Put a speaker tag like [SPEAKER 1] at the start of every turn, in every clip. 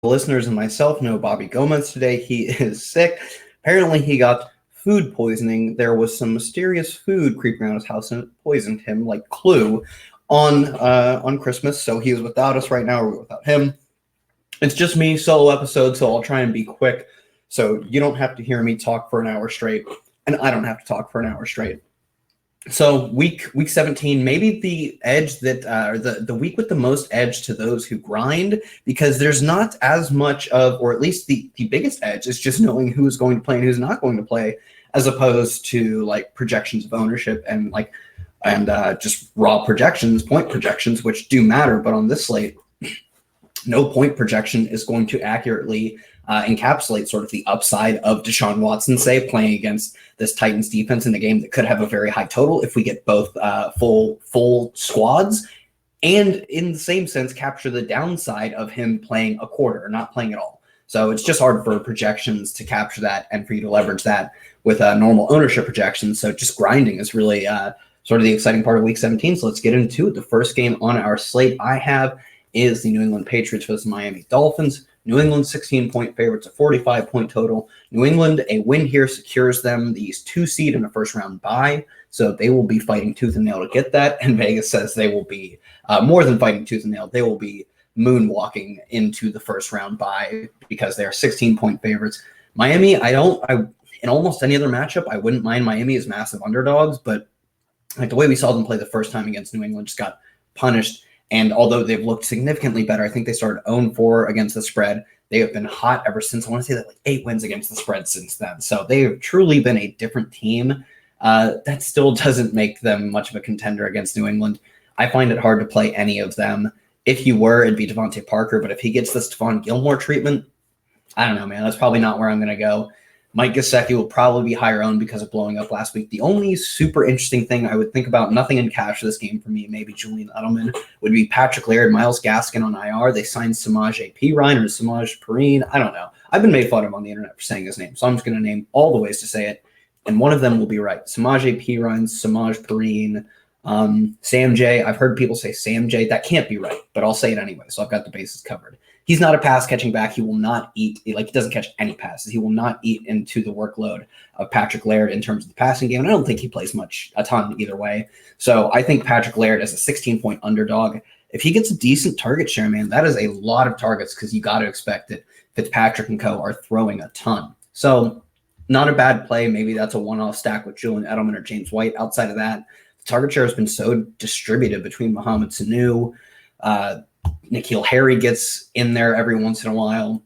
[SPEAKER 1] listeners and myself know Bobby Gomes today. He is sick. Apparently, he got food poisoning. There was some mysterious food creeping around his house and it poisoned him, like Clue, on Christmas. So he is without us right now. We're without him. It's just me, solo episode, so I'll try and be quick. So you don't have to hear me talk for an hour straight, and I don't have to talk for an hour straight. So week 17, maybe the edge that or the week with the most edge to those who grind, because there's not as much of, or at least the biggest edge is just knowing who's going to play and who's not going to play, as opposed to like projections of ownership and just raw projections, point projections, which do matter. But on this slate, no point projection is going to accurately encapsulate sort of the upside of Deshaun Watson, say, playing against this Titans defense in a game that could have a very high total if we get both full squads, and in the same sense capture the downside of him playing a quarter or not playing at all. So it's just hard for projections to capture that and for you to leverage that with normal ownership projections. So just grinding is really sort of the exciting part of week 17. So let's get into it. The first game on our slate I have is the New England Patriots versus Miami Dolphins. New England 16-point favorites, a 45-point total. New England, a win here secures them the 2 seed in a first-round bye, so they will be fighting tooth and nail to get that, and Vegas says they will be more than fighting tooth and nail. They will be moonwalking into the first-round bye because they are 16-point favorites. Miami, in almost any other matchup, I wouldn't mind Miami as massive underdogs, but like the way we saw them play the first time against New England just got punished. And although they've looked significantly better, I think they started 0-4 against the spread. They have been hot ever since. I want to say that like 8 wins against the spread since then. So they have truly been a different team. That still doesn't make them much of a contender against New England. I find it hard to play any of them. If you were, it'd be Devontae Parker. But if he gets the Stephon Gilmore treatment, I don't know, man. That's probably not where I'm going to go. Mike Gesicki will probably be higher owned because of blowing up last week. The only super interesting thing I would think about, nothing in cash for this game for me, maybe Julian Edelman, would be Patrick Laird, Myles Gaskin on IR. They signed Samaje Perine or Samaj Perine. I don't know. I've been made fun of on the internet for saying his name, so I'm just going to name all the ways to say it, and one of them will be right. Samaje Perine, Samaj Perine, Sam J. I've heard people say Sam J. That can't be right, but I'll say it anyway, so I've got the bases covered. He's not a pass catching back. He will not eat, like he doesn't catch any passes. He will not eat into the workload of Patrick Laird in terms of the passing game. And I don't think he plays a ton either way. So I think Patrick Laird is a 16-point underdog. If he gets a decent target share, man, that is a lot of targets because you got to expect that Fitzpatrick and co are throwing a ton. So not a bad play. Maybe that's a one-off stack with Julian Edelman or James White. Outside of that, the target share has been so distributed between Mohamed Sanu, N'Keal Harry gets in there every once in a while.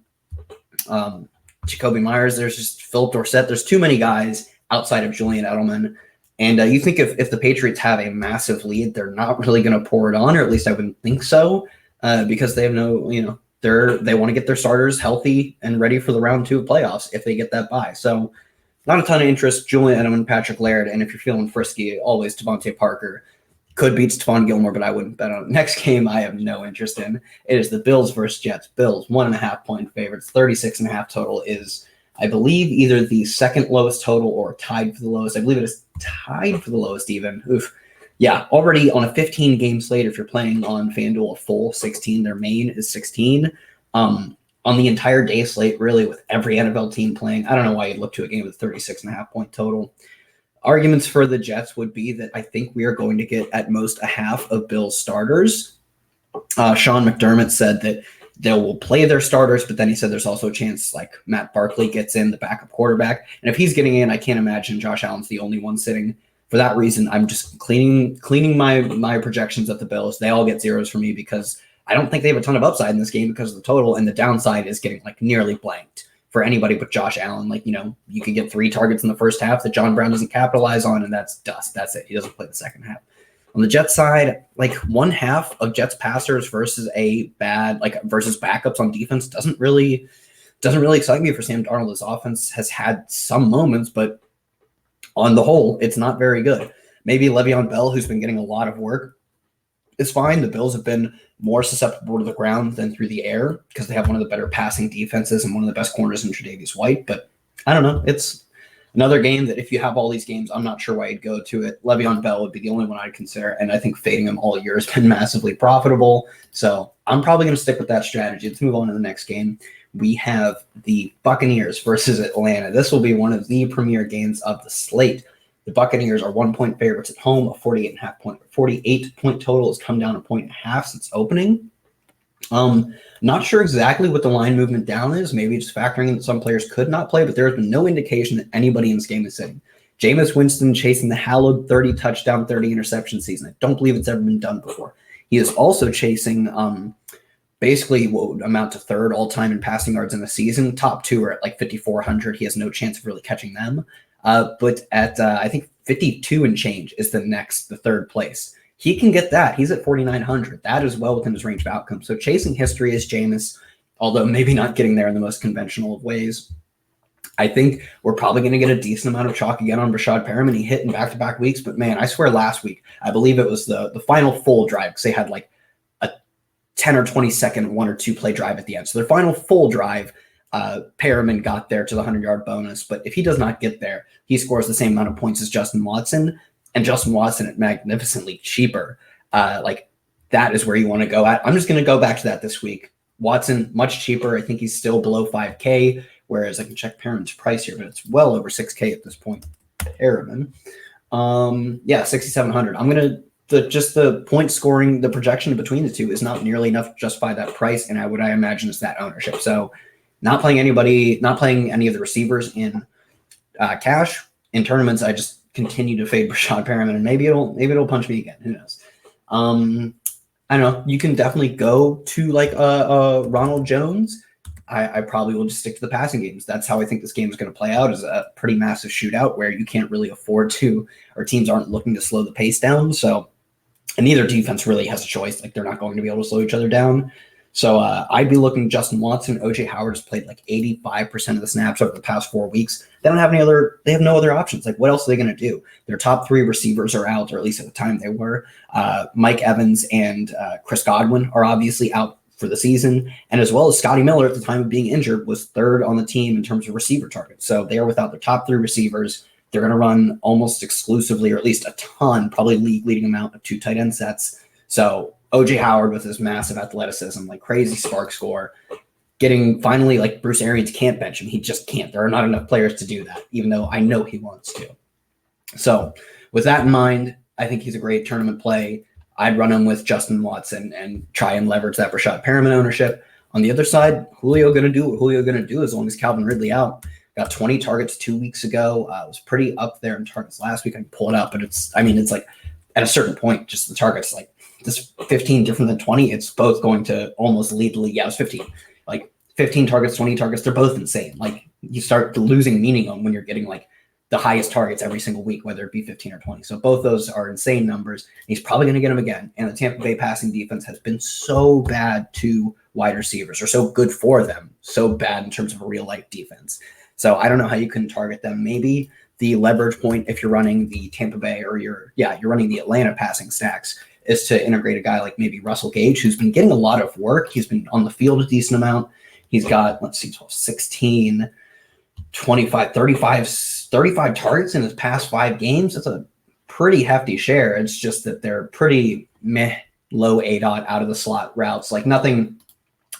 [SPEAKER 1] Jacoby Myers, there's just Philip Dorsett. There's too many guys outside of Julian Edelman. And you think if the Patriots have a massive lead, they're not really going to pour it on, or at least I wouldn't think so, because they have they want to get their starters healthy and ready for the round 2 of playoffs if they get that bye. So not a ton of interest, Julian Edelman, Patrick Laird, and if you're feeling frisky, always Devontae Parker. Could beat Stephon Gilmore, but I wouldn't bet on it. Next game I have no interest in. It is the Bills versus Jets. Bills, 1.5-point favorites. 36.5 total is, I believe, either the second lowest total or tied for the lowest. I believe it is tied for the lowest even. Oof. Yeah, already on a 15-game slate, if you're playing on FanDuel, a full 16, their main is 16. On the entire day slate, really, with every NFL team playing, I don't know why you'd look to a game with a 36.5-point total. Arguments for the Jets would be that I think we are going to get at most a half of Bills starters. Sean McDermott said that they will play their starters, but then he said there's also a chance like Matt Barkley gets in, the backup quarterback. And if he's getting in, I can't imagine Josh Allen's the only one sitting. For that reason, I'm just cleaning my projections of the Bills. They all get zeros for me because I don't think they have a ton of upside in this game because of the total, and the downside is getting like nearly blanked for anybody but Josh Allen. Like, you could get 3 targets in the first half that John Brown doesn't capitalize on, and that's dust. That's it. He doesn't play the second half. On the Jets side, like one half of Jets passers versus versus backups on defense doesn't really excite me for Sam Darnold. His offense has had some moments, but on the whole, it's not very good. Maybe Le'Veon Bell, who's been getting a lot of work, is fine. The Bills have been more susceptible to the ground than through the air because they have one of the better passing defenses and one of the best corners in Tre'Davious White. But I don't know. Another game that if you have all these games, I'm not sure why you'd go to it. Le'Veon Bell would be the only one I'd consider, and I think fading him all year has been massively profitable. So I'm probably going to stick with that strategy. Let's move on to the next game. We have the Buccaneers versus Atlanta. This will be one of the premier games of the slate. The Buccaneers are 1-point favorites at home. A 48-point total has come down a 1.5 since opening. Not sure exactly what the line movement down is. Maybe just factoring in that some players could not play, but there has been no indication that anybody in this game is sitting. Jameis Winston chasing the hallowed 30 touchdown, 30 interception season. I don't believe it's ever been done before. He is also chasing basically what would amount to third all-time in passing yards in the season. Top two are at like 5,400. He has no chance of really catching them. But at I think 52 and change is the third place. He can get that. He's at 4,900. That is well within his range of outcomes. So chasing history is Jameis, although maybe not getting there in the most conventional of ways. I think we're probably going to get a decent amount of chalk again on Rashad Perriman. He hit in back-to-back weeks, but man, I swear last week, I believe it was the final full drive because they had like a 10 or 20 second 1 or 2 play drive at the end. So their final full drive, Perriman got there to the 100-yard bonus. But if he does not get there, he scores the same amount of points as Justin Watson. And Justin Watson at magnificently cheaper. Like that is where you want to go at. I'm just going to go back to that this week. Watson, much cheaper. I think he's still below 5K, whereas I can check Perriman's price here, but it's well over 6K at this point. Perriman. 6,700. I'm going to, just the point scoring, the projection between the two is not nearly enough to justify that price. And I imagine it's that ownership. So not playing any of the receivers in cash. In tournaments, I just continue to fade Rashad Perriman, and maybe it'll punch me again. Who knows? I don't know. You can definitely go to like Ronald Jones. I probably will just stick to the passing games. That's how I think this game is going to play out, is a pretty massive shootout where you can't really afford to, or teams aren't looking to slow the pace down. So, and neither defense really has a choice. Like they're not going to be able to slow each other down. So I'd be looking Justin Watson. OJ Howard has played like 85% of the snaps over the past 4 weeks. They have no other options. Like what else are they going to do? Their top 3 receivers are out, or at least at the time they were. Mike Evans and Chris Godwin are obviously out for the season. And as well as Scotty Miller at the time of being injured was third on the team in terms of receiver targets. So they are without their top 3 receivers. They're going to run almost exclusively, or at least a ton, probably league leading amount of 2 tight end sets. So OJ Howard with his massive athleticism, like crazy spark score, getting finally like Bruce Arians can't bench him. He just can't. There are not enough players to do that, even though I know he wants to. So with that in mind, I think he's a great tournament play. I'd run him with Justin Watson and try and leverage that Rashad Perriman ownership. On the other side, Julio going to do what Julio going to do as long as Calvin Ridley out. Got 20 targets 2 weeks ago. It was pretty up there in targets last week. I can pull it up, but it's like at a certain point, just the targets like this 15 different than 20. It's both going to almost lead the league. Yeah, it was 15. Like 15 targets, 20 targets. They're both insane. Like you start losing meaning on when you're getting like the highest targets every single week, whether it be 15 or 20. So both those are insane numbers. He's probably going to get them again. And the Tampa Bay passing defense has been so bad to wide receivers, or so good for them, so bad in terms of a real life defense. So I don't know how you can target them. Maybe the leverage point, if you're running the Tampa Bay or you're running the Atlanta passing stacks, is to integrate a guy like maybe Russell Gage, who's been getting a lot of work. He's been on the field a decent amount. He's got, 12, 16, 25, 35 targets in his past 5 games. That's a pretty hefty share. It's just that they're pretty low ADOT out of the slot routes, like nothing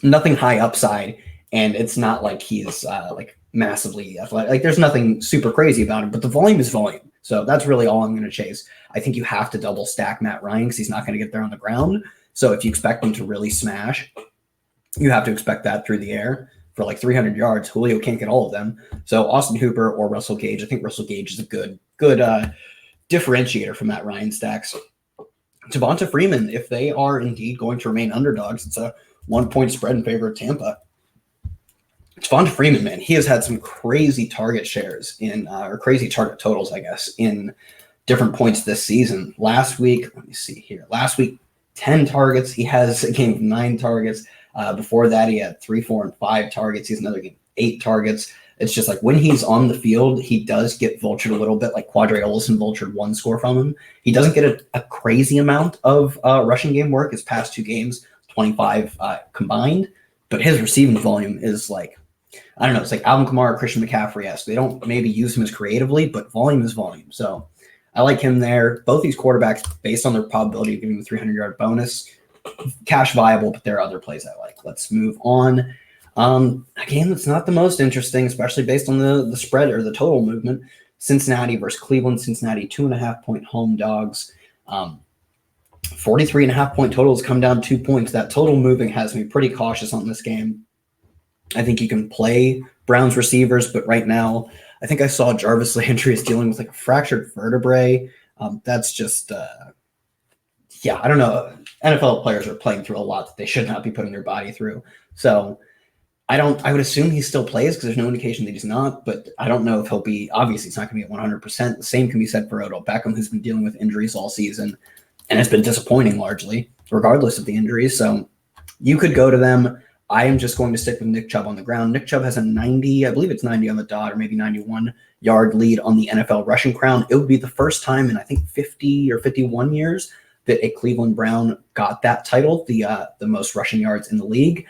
[SPEAKER 1] high upside. And it's not like he's like massively athletic. Like there's nothing super crazy about him, but the volume is volume. So that's really all I'm going to chase. I think you have to double stack Matt Ryan because he's not going to get there on the ground. So if you expect him to really smash, you have to expect that through the air for like 300 yards. Julio can't get all of them. So Austin Hooper or Russell Gage. I think Russell Gage is a good differentiator from Matt Ryan stacks. Devonta Freeman, if they are indeed going to remain underdogs, it's a 1-point spread in favor of Tampa. Devonta Freeman, man, he has had some crazy target shares or crazy target totals, I guess, in different points this season. Last week, let me see here. Last week, 10 targets. He has a game of 9 targets. Before that, he had 3, 4, and 5 targets. He's another game, 8 targets. It's just like when he's on the field, he does get vultured a little bit, like Quadre Olson vultured 1 score from him. He doesn't get a crazy amount of rushing game work. His past 2 games, 25 combined, but his receiving volume is like I don't know. It's like Alvin Kamara, Christian McCaffrey-esque. They don't maybe use him as creatively, but volume is volume. So I like him there. Both these quarterbacks, based on their probability of giving a 300-yard bonus, cash viable, but there are other plays I like. Let's move on. A game that's not the most interesting, especially based on the spread or the total movement. Cincinnati versus Cleveland. Cincinnati 2.5-point home dogs. 43.5-point totals come down 2 points. That total moving has me pretty cautious on this game. I think you can play Browns receivers, but right now, I think I saw Jarvis Landry is dealing with like a fractured vertebrae. That's just, I don't know. NFL players are playing through a lot that they should not be putting their body through. So I would assume he still plays because there's no indication that he's not, but I don't know if he'll be, obviously it's not going to be at 100%. The same can be said for Odell Beckham, who's been dealing with injuries all season and has been disappointing largely, regardless of the injuries. So you could go to them. I am just going to stick with Nick Chubb on the ground. Nick Chubb has a 90, I believe it's 90 on the dot, or maybe 91-yard lead on the NFL rushing crown. It would be the first time in, I think, 50 or 51 years that a Cleveland Brown got that title, the most rushing yards in the league.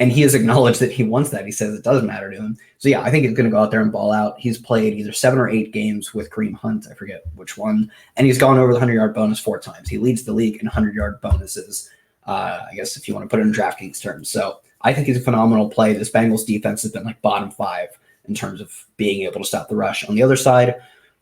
[SPEAKER 1] And he has acknowledged that he wants that. He says it doesn't matter to him. So, yeah, I think he's going to go out there and ball out. He's played either 7 or 8 games with Kareem Hunt. I forget which one. And he's gone over the 100-yard bonus 4 times. He leads the league in 100-yard bonuses, I guess if you want to put it in DraftKings terms. So I think he's a phenomenal play. This Bengals defense has been like bottom 5 in terms of being able to stop the rush. On the other side,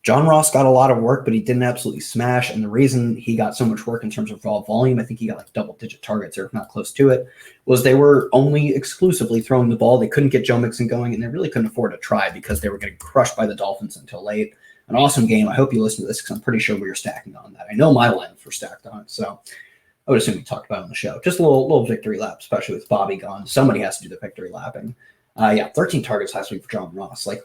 [SPEAKER 1] John Ross got a lot of work, but he didn't absolutely smash. And the reason he got so much work in terms of raw volume, I think he got like double-digit targets or if not close to it, was they were only exclusively throwing the ball. They couldn't get Joe Mixon going, and they really couldn't afford to try because they were getting crushed by the Dolphins until late. An awesome game. I hope you listen to this because I'm pretty sure we were stacking on that. I know my lines were stacked on it, so I would assume we talked about it on the show. Just a little victory lap, especially with Bobby gone. Somebody has to do the victory lapping. 13 targets last week for John Ross. Like,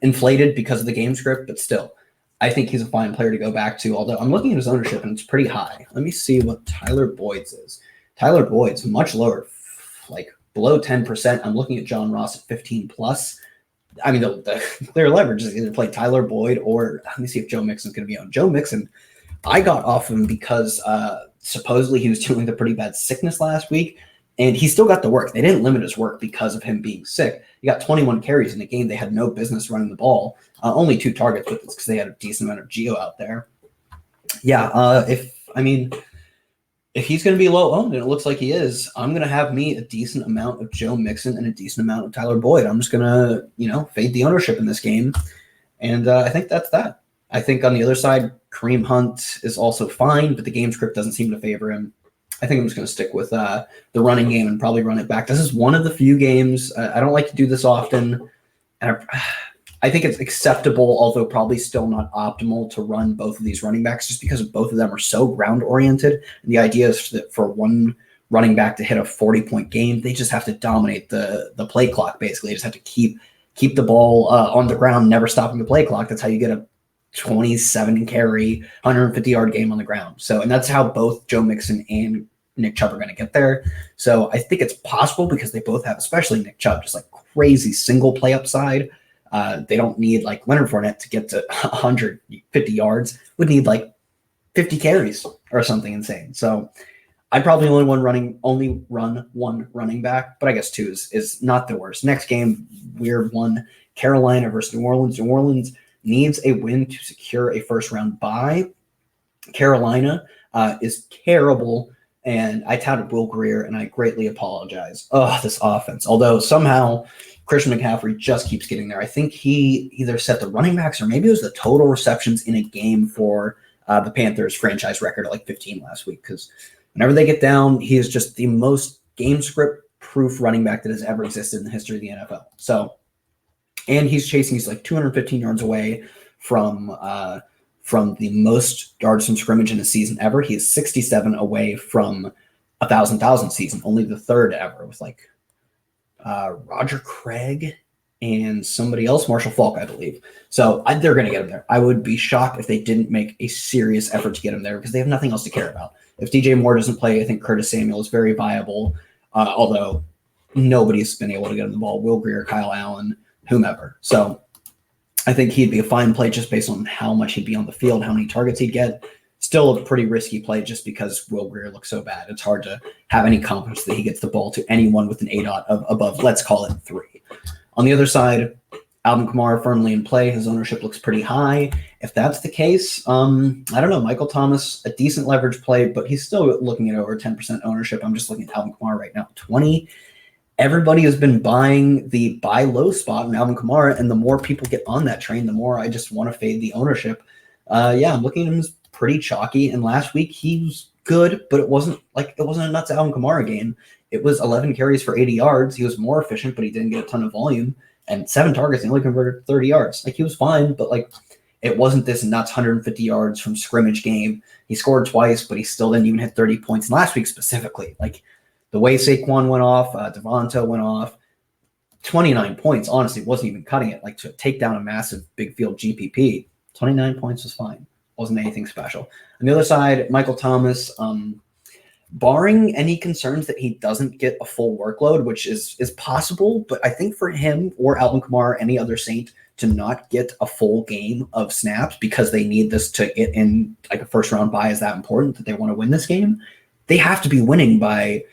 [SPEAKER 1] inflated because of the game script, but still, I think he's a fine player to go back to, although I'm looking at his ownership and it's pretty high. Let me see what Tyler Boyd's is. Tyler Boyd's much lower, like below 10%. I'm looking at John Ross at 15 plus. I mean, the clear leverage is either play Tyler Boyd or let me see if Joe Mixon's going to be on. Joe Mixon, I got off him because supposedly he was dealing with a pretty bad sickness last week, and he still got the work. They didn't limit his work because of him being sick. He got 21 carries in a game. They had no business running the ball. Only 2 targets, but it's because they had a decent amount of Geo out there. Yeah, if he's going to be low owned, and it looks like he is, I'm going to have me a decent amount of Joe Mixon and a decent amount of Tyler Boyd. I'm just going to, fade the ownership in this game, and I think that's that. I think on the other side, Kareem Hunt is also fine, but the game script doesn't seem to favor him. I think I'm just going to stick with the running game and probably run it back. This is one of the few games. I don't like to do this often. And I think it's acceptable, although probably still not optimal to run both of these running backs just because both of them are so ground-oriented. And the idea is that for one running back to hit a 40-point game, they just have to dominate the play clock, basically. They just have to keep the ball on the ground, never stopping the play clock. That's how you get a 27 carry, 150-yard game on the ground. So, and that's how both Joe Mixon and Nick Chubb are going to get there. So I think it's possible because they both have, especially Nick Chubb, just like crazy single play upside. They don't need like Leonard Fournette to get to 150 yards. Would need like 50 carries or something insane. So I'd probably only run one running back, but I guess 2 is not the worst. Next game, weird one, Carolina versus New Orleans. New Orleans needs a win to secure a first-round bye. Carolina is terrible, and I touted Will Grier, and I greatly apologize. Oh, this offense. Although somehow Christian McCaffrey just keeps getting there. I think he either set the running backs or maybe it was the total receptions in a game for the Panthers franchise record at like 15 last week, because whenever they get down, he is just the most game script proof running back that has ever existed in the history of the NFL. So, and he's like 215 yards away from the most yards from scrimmage in a season ever. He is 67 away from 1,000 season, only the third ever with like Roger Craig and somebody else, Marshall Faulk, I believe. So they're going to get him there. I would be shocked if they didn't make a serious effort to get him there because they have nothing else to care about. If DJ Moore doesn't play, I think Curtis Samuel is very viable, although nobody's been able to get him the ball. Will Grier, Kyle Allen, whomever. So I think he'd be a fine play just based on how much he'd be on the field, how many targets he'd get. Still a pretty risky play just because Will Grier looks so bad. It's hard to have any confidence that he gets the ball to anyone with an ADOT of above, let's call it 3. On the other side, Alvin Kamara firmly in play. His ownership looks pretty high. If that's the case, I don't know. Michael Thomas, a decent leverage play, but he's still looking at over 10% ownership. I'm just looking at Alvin Kamara right now, 20. Everybody has been buying the buy low spot in Alvin Kamara, and the more people get on that train, the more I just want to fade the ownership. I'm looking at him as pretty chalky. And last week he was good, but it wasn't a nuts Alvin Kamara game. It was 11 carries for 80 yards. He was more efficient, but he didn't get a ton of volume. And 7 targets, he only converted 30 yards. He was fine, but it wasn't this nuts 150 yards from scrimmage game. He scored twice, but he still didn't even hit 30 points. And last week specifically, the way Saquon went off, Devonta went off, 29 points, honestly, wasn't even cutting it. To take down a massive big field GPP, 29 points was fine. Wasn't anything special. On the other side, Michael Thomas, barring any concerns that he doesn't get a full workload, which is possible, but I think for him or Alvin Kamara, any other Saint, to not get a full game of snaps because they need this to get in a first round bye is that important that they want to win this game, they have to be winning by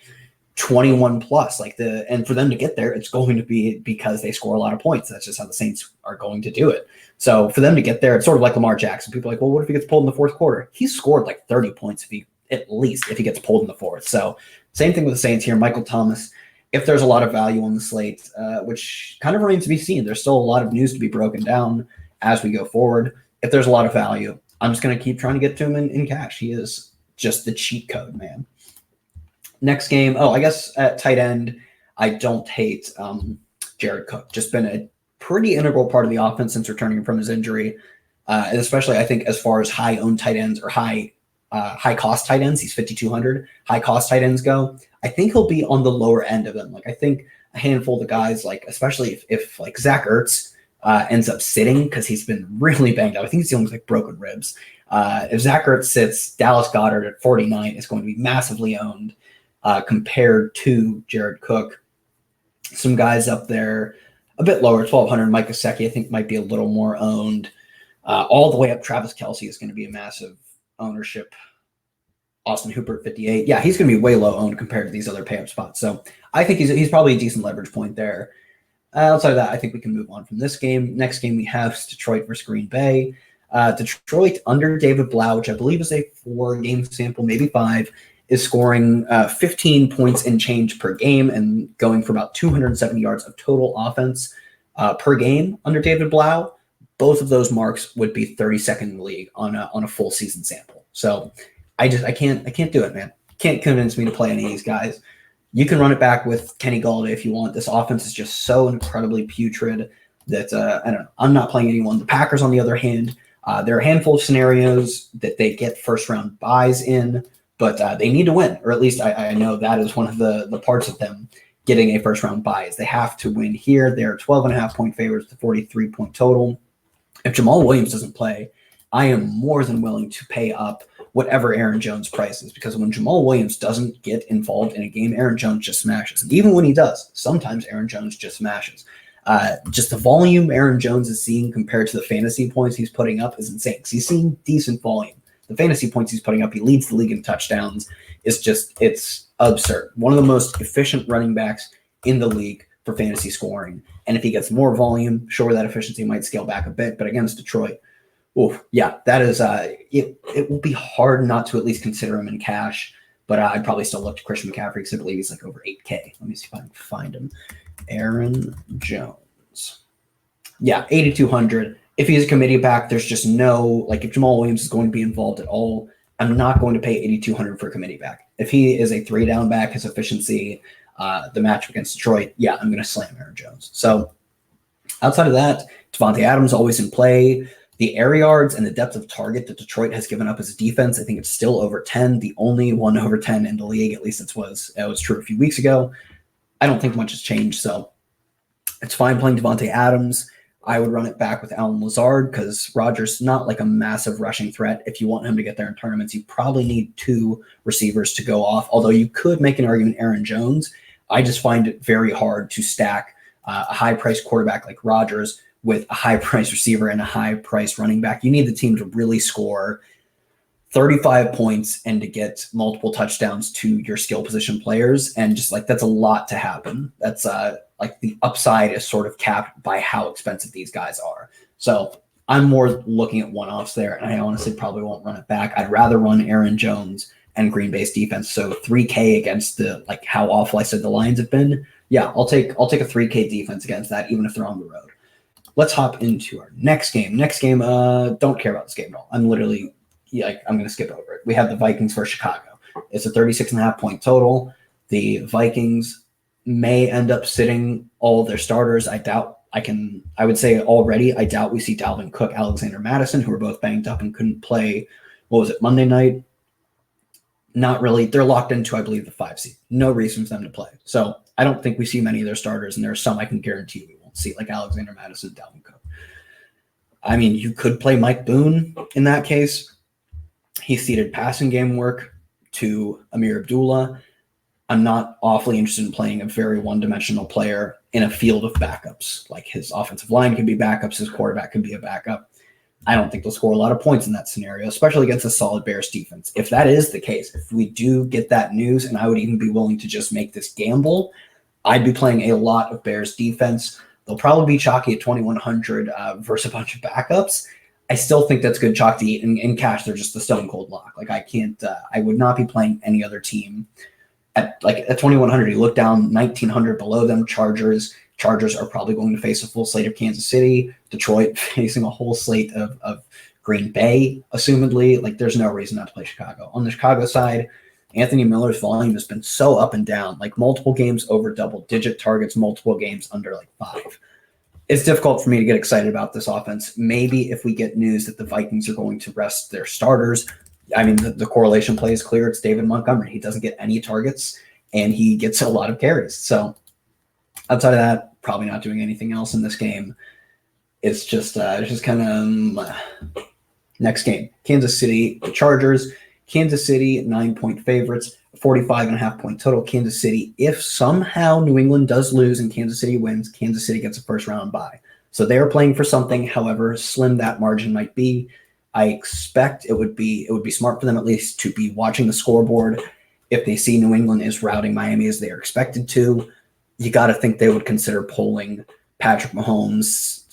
[SPEAKER 1] 21 plus. And for them to get there, it's going to be because they score a lot of points. That's just how the Saints are going to do it. So for them to get there, it's sort of like Lamar Jackson. People are like, well, what if he gets pulled in the fourth quarter? He scored 30 points if he gets pulled in the fourth. So same thing with the Saints here. Michael Thomas, if there's a lot of value on the slate, which kind of remains to be seen. There's still a lot of news to be broken down as we go forward. If there's a lot of value, I'm just going to keep trying to get to him in cash. He is just the cheat code, man. Next game, I guess at tight end, I don't hate Jared Cook. Just been a pretty integral part of the offense since returning from his injury, and especially I think as far as high-owned tight ends or high-cost tight ends, he's 5,200. High-cost tight ends go. I think he'll be on the lower end of them. I think a handful of the guys, especially if Zach Ertz ends up sitting because he's been really banged up. I think he's dealing with broken ribs. If Zach Ertz sits, Dallas Goedert at 49 is going to be massively owned. Compared to Jared Cook. Some guys up there a bit lower, 1,200. Mike Gesicki, I think, might be a little more owned. All the way up, Travis Kelce is going to be a massive ownership. Austin Hooper at 58. Yeah, he's going to be way low owned compared to these other pay-up spots. So I think he's probably a decent leverage point there. Outside of that, I think we can move on from this game. Next game we have is Detroit versus Green Bay. Detroit under David Blau, which I believe is a 4-game sample, maybe 5, is scoring 15 points and change per game and going for about 270 yards of total offense per game under David Blau. Both of those marks would be 32nd in the league on a full season sample. So I can't do it, man. Can't convince me to play any of these guys. You can run it back with Kenny Golladay if you want. This offense is just so incredibly putrid that I don't know. I'm not playing anyone. The Packers, on the other hand, there are a handful of scenarios that they get first round buys in. But they need to win, or at least I know that is one of the parts of them getting a first-round bye is they have to win here. They're 12.5-point favorites to 43-point total. If Jamal Williams doesn't play, I am more than willing to pay up whatever Aaron Jones' price is because when Jamal Williams doesn't get involved in a game, Aaron Jones just smashes. And even when he does, sometimes Aaron Jones just smashes. Just the volume Aaron Jones is seeing compared to the fantasy points he's putting up is insane because he's seeing decent volume. The fantasy points he's putting up, he leads the league in touchdowns. It's absurd. One of the most efficient running backs in the league for fantasy scoring. And if he gets more volume, sure, that efficiency might scale back a bit. But against Detroit, that is it will be hard not to at least consider him in cash. But I'd probably still look to Christian McCaffrey because I believe he's over 8K. Let me see if I can find him. Aaron Jones. Yeah, 8,200. If he's a committee back, there's just no, if Jamal Williams is going to be involved at all, I'm not going to pay 8,200 for a committee back. If he is a 3-down back, his efficiency, the matchup against Detroit, I'm going to slam Aaron Jones. So outside of that, Devontae Adams always in play. The air yards and the depth of target that Detroit has given up as a defense, I think it's still over 10, the only one over 10 in the league, at least that was true a few weeks ago. I don't think much has changed, so it's fine playing Devontae Adams. I would run it back with Allen Lazard because Rodgers not a massive rushing threat. If you want him to get there in tournaments, you probably need 2 receivers to go off, although you could make an argument Aaron Jones. I just find it very hard to stack a high-priced quarterback like Rodgers with a high-priced receiver and a high-priced running back. You need the team to really score 35 points and to get multiple touchdowns to your skill position players. And just like, that's a lot to happen. That's like the upside is sort of capped by how expensive these guys are. So I'm more looking at one-offs there, and I honestly probably won't run it back. I'd rather run Aaron Jones and Green Bay's defense. So 3K against the, like how awful I said the Lions have been. Yeah, I'll take a 3K defense against that, even if they're on the road. Let's hop into our next game. Don't care about this game at all. I'm literally, I'm going to skip over it. We have the Vikings versus Chicago. It's a 36.5 point total. The Vikings may end up sitting all their starters. I would say already, I doubt we see Dalvin Cook, Alexander Madison, who are both banged up and couldn't play, Monday night? Not really. They're locked into, I believe, the 5 seed. No reason for them to play. So I don't think we see many of their starters, and there are some I can guarantee we won't see, like Alexander Madison, Dalvin Cook. I mean, you could play Mike Boone in that case. He ceded passing game work to Amir Abdullah. I'm not awfully interested in playing a very one-dimensional player in a field of backups. Like his offensive line can be backups, his quarterback can be a backup. I don't think they'll score a lot of points in that scenario, especially against a solid Bears defense. If that is the case, if we do get that news, and I would even be willing to just make this gamble, I'd be playing a lot of Bears defense. They'll probably be chalky at 2,100 versus a bunch of backups. I still think that's good chalk to eat. In cash, they're just the stone cold lock. Like I would not be playing any other team at 2,100. You look down 1,900 below them, Chargers. Chargers are probably going to face a full slate of Kansas City. Detroit facing a whole slate of Green Bay, assumedly. Like, there's no reason not to play Chicago. On the Chicago side, Anthony Miller's volume has been so up and down, like multiple games over double-digit targets, multiple games under 5. It's difficult for me to get excited about this offense. Maybe if we get news that the Vikings are going to rest their starters, I mean, the correlation play is clear. It's David Montgomery. He doesn't get any targets, and he gets a lot of carries. So outside of that, probably not doing anything else in this game. It's just kind of next game. Kansas City, the Chargers. Kansas City, 9-point favorites, 45.5 point total. Kansas City, if somehow New England does lose and Kansas City wins, Kansas City gets a first round bye. So they are playing for something, however slim that margin might be. I expect it would be smart for them at least to be watching the scoreboard. If they see New England is routing Miami as they are expected to, you got to think they would consider pulling Patrick Mahomes,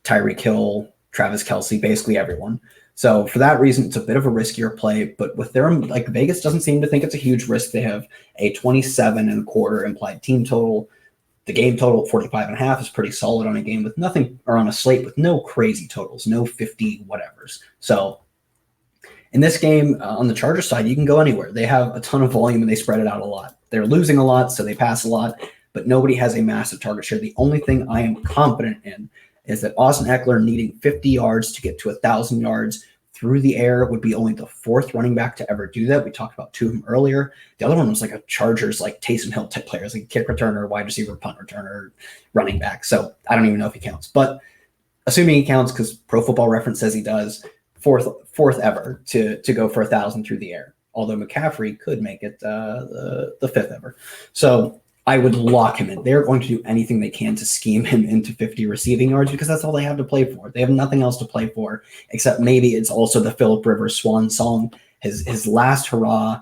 [SPEAKER 1] Tyreek Hill, Travis Kelce, basically everyone. So for that reason, it's a bit of a riskier play, but with their, Vegas doesn't seem to think it's a huge risk. They have a 27.25 implied team total. The game total at 45.5 is pretty solid on a game with nothing, or on a slate with no crazy totals, no 50 whatevers. So in this game, on the Chargers side, you can go anywhere. They have a ton of volume and they spread it out a lot. They're losing a lot, so they pass a lot, but nobody has a massive target share. The only thing I am confident in is that Austin Eckler needing 50 yards to get to 1,000 yards through the air would be only the fourth running back to ever do that. We talked about two of them earlier. The other one was like a Chargers, like Taysom Hill type player, like kick returner, wide receiver, punt returner, running back. So I don't even know if he counts, but assuming he counts, because Pro Football Reference says he does, fourth ever to go for 1,000 through the air. Although McCaffrey could make it the fifth ever. So I would lock him in. They're going to do anything they can to scheme him into 50 receiving yards because that's all they have to play for. They have nothing else to play for, except maybe it's also the Phillip Rivers swan song, his last hurrah.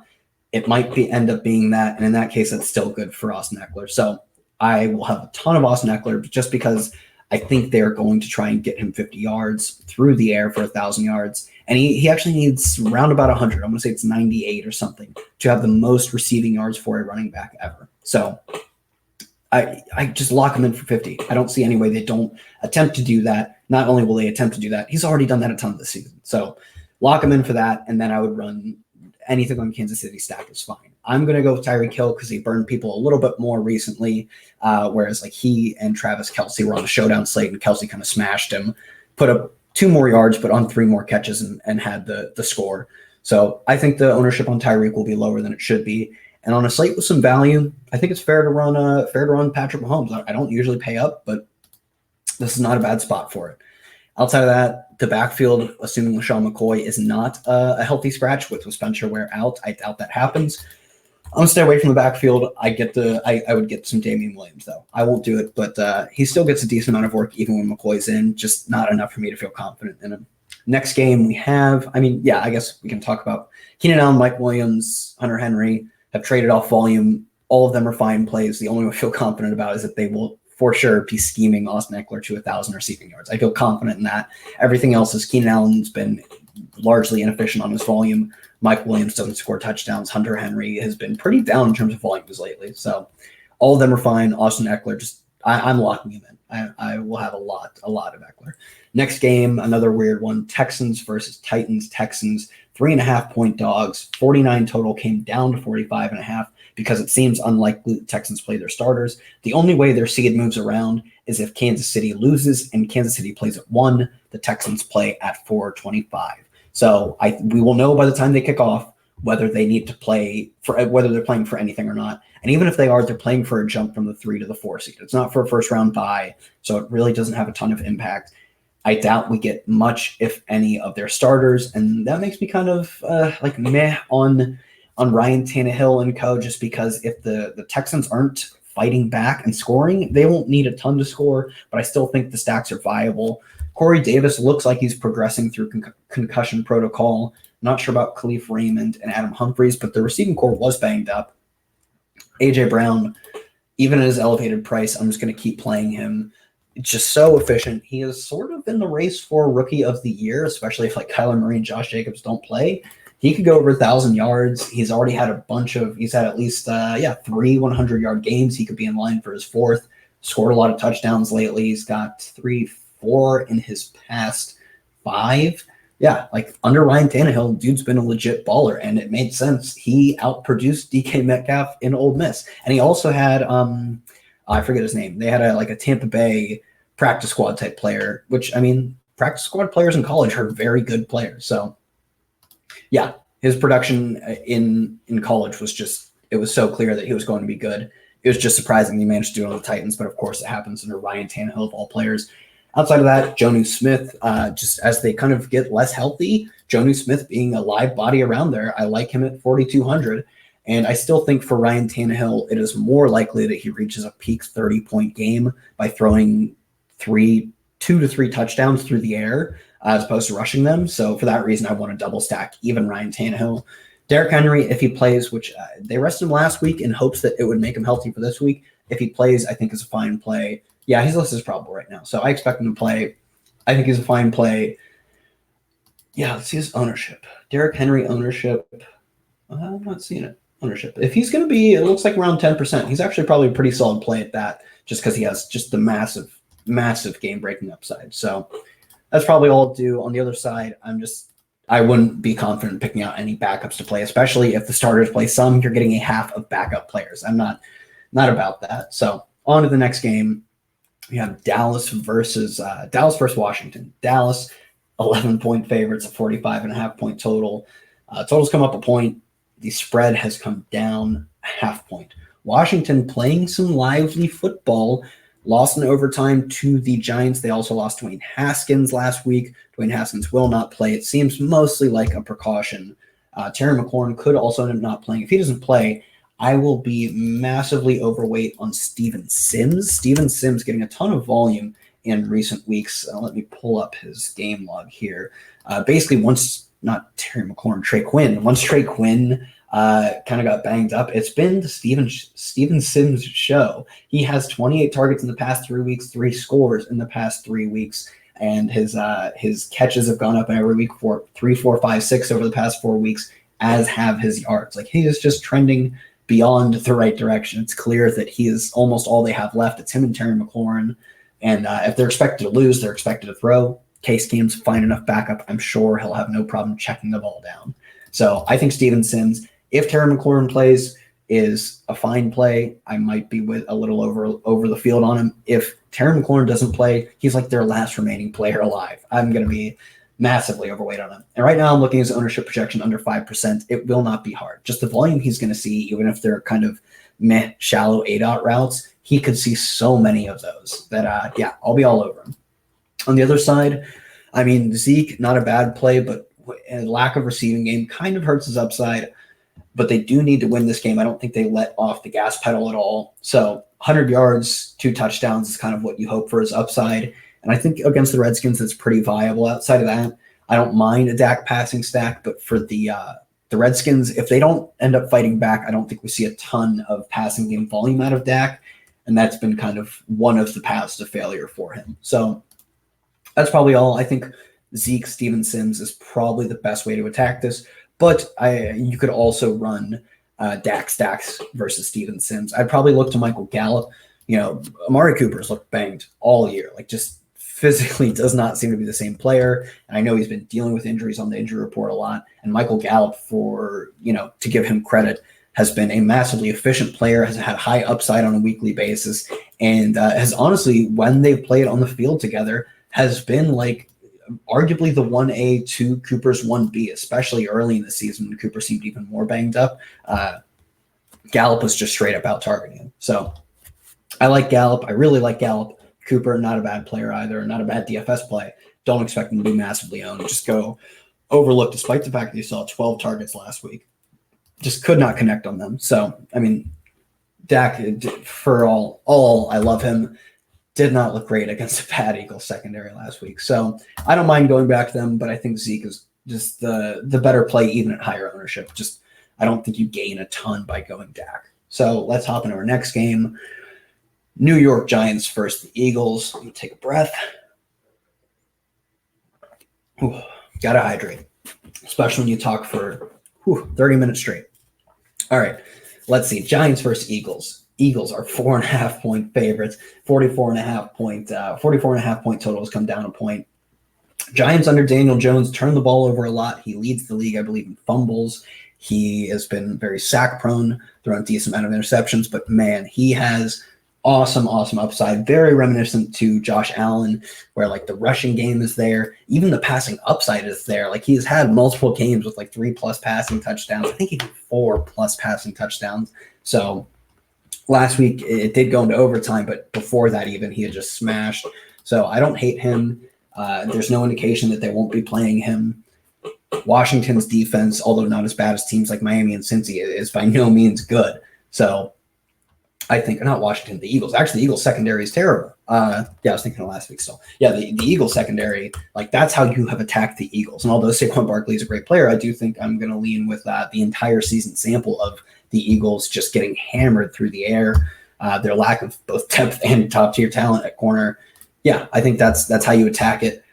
[SPEAKER 1] It might end up being that, and in that case, that's still good for Austin Eckler. So I will have a ton of Austin Eckler just because I think they're going to try and get him 50 yards through the air for 1,000 yards. And he actually needs around about 100. I'm going to say it's 98 or something to have the most receiving yards for a running back ever. So I just lock him in for 50. I don't see any way they don't attempt to do that. Not only will they attempt to do that, he's already done that a ton this season. So lock him in for that, and then I would run anything on Kansas City stack is fine. I'm going to go with Tyreek Hill because he burned people a little bit more recently, whereas he and Travis Kelce were on the showdown slate, and Kelce kind of smashed him, put up 2 more yards, but on 3 more catches and had the score. So I think the ownership on Tyreek will be lower than it should be. And on a slate with some value, I think it's fair to run Patrick Mahomes. I don't usually pay up, but this is not a bad spot for it. Outside of that, the backfield, assuming LaShawn McCoy is not a healthy scratch with Spencer Ware out, I doubt that happens. I'm going to stay away from the backfield. I would get some Damian Williams, though. I won't do it, but he still gets a decent amount of work even when McCoy's in, just not enough for me to feel confident in him. Next game we have, I guess we can talk about Keenan Allen, Mike Williams, Hunter Henry have traded off volume. All of them are fine plays. The only one I feel confident about is that they will for sure be scheming Austin Eckler to 1,000 receiving yards. I feel confident in that. Everything else is Keenan Allen's been largely inefficient on his volume. Mike Williams doesn't score touchdowns. Hunter Henry has been pretty down in terms of volumes lately. So all of them are fine. Austin Eckler, I'm locking him in. I will have a lot of Eckler. Next game, another weird one, Texans versus Titans. Texans, 3.5-point dogs. 49 total came down to 45.5 because it seems unlikely the Texans play their starters. The only way their seed moves around is if Kansas City loses and Kansas City plays at 1, the Texans play at 425. So we will know by the time they kick off whether they need to play for whether they're playing for anything or not. And even if they are, they're playing for a jump from the 3 to the 4 seed. It's not for a first round bye, so it really doesn't have a ton of impact. I doubt we get much, if any, of their starters, and that makes me kind of meh on Ryan Tannehill and co. Just because if the Texans aren't fighting back and scoring, they won't need a ton to score. But I still think the stacks are viable. Corey Davis looks like he's progressing through concussion protocol. Not sure about Khalif Raymond and Adam Humphries, but the receiving core was banged up. A.J. Brown, even at his elevated price, I'm just going to keep playing him. It's just so efficient. He is sort of in the race for Rookie of the Year, especially if Kyler Murray and Josh Jacobs don't play. He could go over 1,000 yards. He's already had he's had at least 3 100-yard games. He could be in line for his 4th. Scored a lot of touchdowns lately. He's got 4 in his past 5. Yeah, under Ryan Tannehill, dude's been a legit baller, and it made sense. He outproduced DK Metcalf in Ole Miss. And he also had, I forget his name. They had a Tampa Bay practice squad type player, which, practice squad players in college are very good players. So, yeah, his production in college it was so clear that he was going to be good. It was just surprising he managed to do it on the Titans, but of course it happens under Ryan Tannehill of all players. Outside of that, Jonnu Smith, just as they kind of get less healthy, Jonnu Smith being a live body around there, I like him at 4,200. And I still think for Ryan Tannehill, it is more likely that he reaches a peak 30-point game by throwing 2 to 3 touchdowns through the air as opposed to rushing them. So for that reason, I want to double stack even Ryan Tannehill. Derrick Henry, if he plays, which they rested him last week in hopes that it would make him healthy for this week. If he plays, I think is a fine play. Yeah, he's listed as probable right now, so I expect him to play. I think he's a fine play. Yeah, let's see his ownership. Derrick Henry ownership. I'm not seeing it. Ownership. If he's going to be, it looks like around 10%. He's actually probably a pretty solid play at that, just because he has just the massive game-breaking upside. So that's probably all I'll do. On the other side, I wouldn't be confident picking out any backups to play, especially if the starters play some. You're getting a half of backup players. I'm not about that. So on to the next game. We have Dallas versus Washington. Dallas, 11-point favorites, a 45.5-point total. Total's come up a point. The spread has come down a half-point. Washington playing some lively football. Lost in overtime to the Giants. They also lost Dwayne Haskins last week. Dwayne Haskins will not play. It seems mostly like a precaution. Terry McLaurin could also end up not playing. If he doesn't play, I will be massively overweight on Steven Sims. Steven Sims getting a ton of volume in recent weeks. Let me pull up his game log here. Basically, once Trey Quinn kind of got banged up, it's been the Steven Sims show. He has 28 targets in the past 3 weeks, 3 scores in the past 3 weeks, and his catches have gone up every week for 3, 4, 5, 6 over the past 4 weeks, as have his yards. He is just trending beyond the right direction. It's clear that he is almost all they have left. It's him and Terry McLaurin. And if they're expected to lose, they're expected to throw. Case Keenum's fine enough backup. I'm sure he'll have no problem checking the ball down. So I think Steven Sims, if Terry McLaurin plays, is a fine play. I might be with a little over the field on him. If Terry McLaurin doesn't play, he's like their last remaining player alive. I'm going to be massively overweight on him. And right now I'm looking at his ownership projection under 5%. It will not be hard. Just the volume he's going to see, even if they're kind of shallow ADOT routes, he could see so many of those that, I'll be all over him. On the other side, Zeke, not a bad play, but a lack of receiving game kind of hurts his upside. But they do need to win this game. I don't think they let off the gas pedal at all. So 100 yards, 2 touchdowns is kind of what you hope for his upside. And I think against the Redskins, that's pretty viable. Outside of that, I don't mind a Dak passing stack, but for the Redskins, if they don't end up fighting back, I don't think we see a ton of passing game volume out of Dak, and that's been kind of one of the paths to failure for him. So that's probably all. I think Zeke, Steven Sims is probably the best way to attack this, but you could also run Dak stacks versus Steven Sims. I'd probably look to Michael Gallup. Amari Cooper's looked banged all year, like just physically does not seem to be the same player. And I know he's been dealing with injuries on the injury report a lot. And Michael Gallup, to give him credit, has been a massively efficient player, has had high upside on a weekly basis, and has honestly, when they've played on the field together, has been like arguably the 1A to Cooper's 1B, especially early in the season when Cooper seemed even more banged up. Gallup was just straight up out targeting him. So I like Gallup. I really like Gallup. Cooper, not a bad player either, not a bad DFS play. Don't expect him to be massively owned. Just go overlook, despite the fact that he saw 12 targets last week. Just could not connect on them. So, I mean, Dak, for all I love him, did not look great against a bad Eagles secondary last week. So I don't mind going back to them, but I think Zeke is just the better play, even at higher ownership. Just I don't think you gain a ton by going Dak. So let's hop into our next game. New York Giants versus the Eagles. Let me take a breath. Gotta hydrate, especially when you talk for 30 minutes straight. All right, let's see. Giants versus Eagles. Eagles are 4.5 point favorites. 44.5 point totals come down a point. Giants under Daniel Jones turn the ball over a lot. He leads the league, I believe, in fumbles. He has been very sack prone, thrown a decent amount of interceptions, but man, he has awesome upside. Very reminiscent to Josh Allen, where like the rushing game is there. Even the passing upside is there. Like he's had multiple games with like 3+ passing touchdowns. I think he had 4+ passing touchdowns. So last week it did go into overtime, but before that even he had just smashed. So I don't hate him. There's no indication that they won't be playing him. Washington's defense, although not as bad as teams like Miami and Cincy, is by no means good. So I think not Washington, the Eagles. Actually, the Eagles secondary is terrible. I was thinking of last week still. Yeah, the Eagles secondary, like that's how you have attacked the Eagles. And although Saquon Barkley is a great player, I do think I'm going to lean with the entire season sample of the Eagles just getting hammered through the air. Their lack of both depth and top tier talent at corner. Yeah, I think that's how you attack it.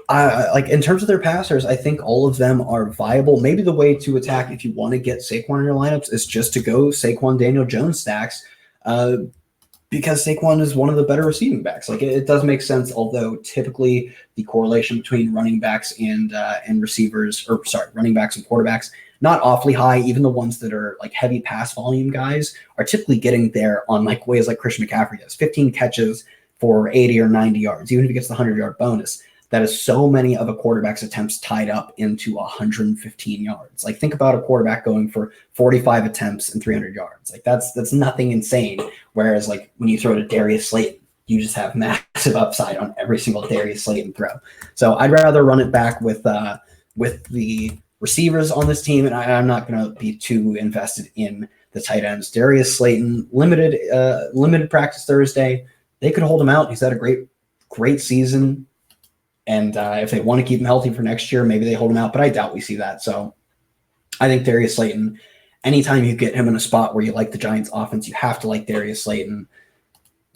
[SPEAKER 1] Like in terms of their passers, I think all of them are viable. Maybe the way to attack if you want to get Saquon in your lineups is just to go Saquon Daniel Jones stacks, because Saquon is one of the better receiving backs. Like it does make sense, although typically the correlation between running backs and running backs and quarterbacks, not awfully high. Even the ones that are like heavy pass volume guys are typically getting there on like ways like Christian McCaffrey does, 15 catches for 80 or 90 yards, even if he gets the 100-yard bonus. That is so many of a quarterback's attempts tied up into 115 yards. Like think about a quarterback going for 45 attempts and 300 yards. Like that's nothing insane. Whereas like when you throw to Darius Slayton, you just have massive upside on every single Darius Slayton throw. So I'd rather run it back with the receivers on this team, and I'm not going to be too invested in the tight ends. Darius Slayton, limited practice Thursday. They could hold him out. He's had a great season. And if they want to keep him healthy for next year, maybe they hold him out, but I doubt we see that. So I think Darius Slayton, anytime you get him in a spot where you like the Giants offense, you have to like Darius Slayton.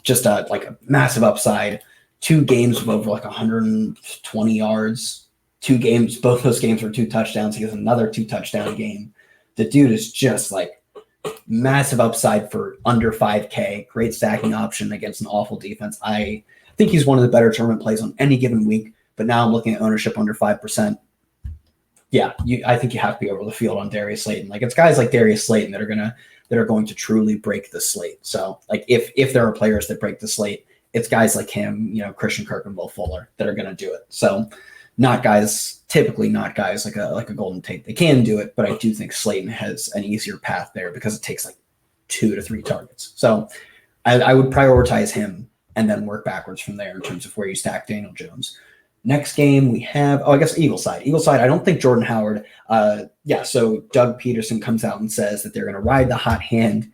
[SPEAKER 1] Just like a massive upside. 2 games of over like 120 yards. 2 games, both those games were 2 touchdowns. He has another 2-touchdown game. The dude is just like massive upside for under 5K. Great stacking option against an awful defense. I think he's one of the better tournament plays on any given week. But now I'm looking at ownership under 5%. Yeah, I think you have to be over the field on Darius Slayton. Like it's guys like Darius Slayton that are going to truly break the slate. So like if there are players that break the slate, it's guys like him, Christian Kirk and Will Fuller that are going to do it. So typically not guys like a Golden Tate. They can do it, but I do think Slayton has an easier path there because it takes like 2 to 3 targets. So I would prioritize him and then work backwards from there in terms of where you stack Daniel Jones. Next game we have, I guess Eagle side. I don't think Jordan Howard. So Doug Peterson comes out and says that they're going to ride the hot hand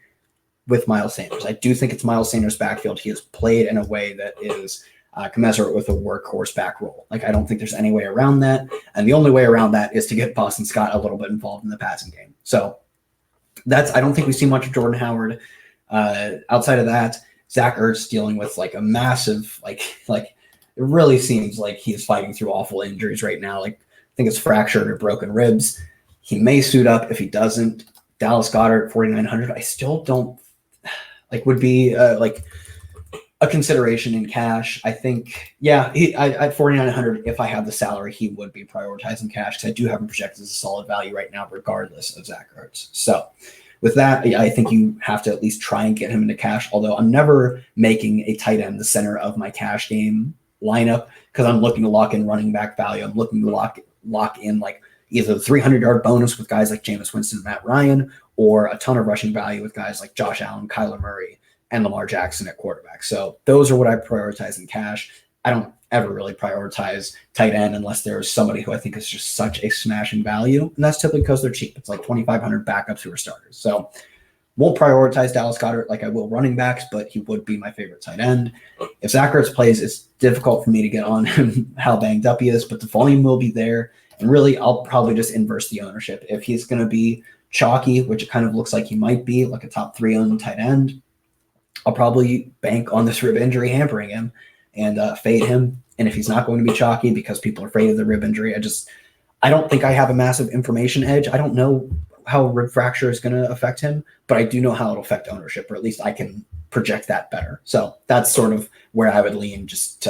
[SPEAKER 1] with Miles Sanders. I do think it's Miles Sanders' backfield. He has played in a way that is commensurate with a workhorse back roll. Like, I don't think there's any way around that. And the only way around that is to get Boston Scott a little bit involved in the passing game. So I don't think we see much of Jordan Howard. Outside of that, Zach Ertz dealing with like a massive, like it really seems like he's fighting through awful injuries right now. Like, I think it's fractured or broken ribs. He may suit up. If he doesn't, Dallas Goedert 4,900. I still don't would be like a consideration in cash. I think, at 4,900, if I have the salary, he would be prioritizing cash because I do have him projected as a solid value right now, regardless of Zach Ertz. So with that, I think you have to at least try and get him into cash, although I'm never making a tight end the center of my cash game lineup because I'm looking to lock in running back value. I'm looking to lock in like either the 300-yard bonus with guys like Jameis Winston and Matt Ryan, or a ton of rushing value with guys like Josh Allen, Kyler Murray, and Lamar Jackson at quarterback. So those are what I prioritize in cash. I don't ever really prioritize tight end unless there's somebody who I think is just such a smashing value. And that's typically because they're cheap. It's like 2,500 backups who are starters. So won't prioritize Dallas Goedert like I will running backs, but he would be my favorite tight end. If Zach Ertz plays, it's difficult for me to get on him how banged up he is, but the volume will be there. And really, I'll probably just inverse the ownership. If he's going to be chalky, which it kind of looks like he might be, like a top 3 on tight end, I'll probably bank on this rib injury hampering him and fade him. And if he's not going to be chalky because people are afraid of the rib injury, I don't think I have a massive information edge. I don't know how rib fracture is going to affect him, but I do know how it'll affect ownership, or at least I can project that better. So that's sort of where I would lean, just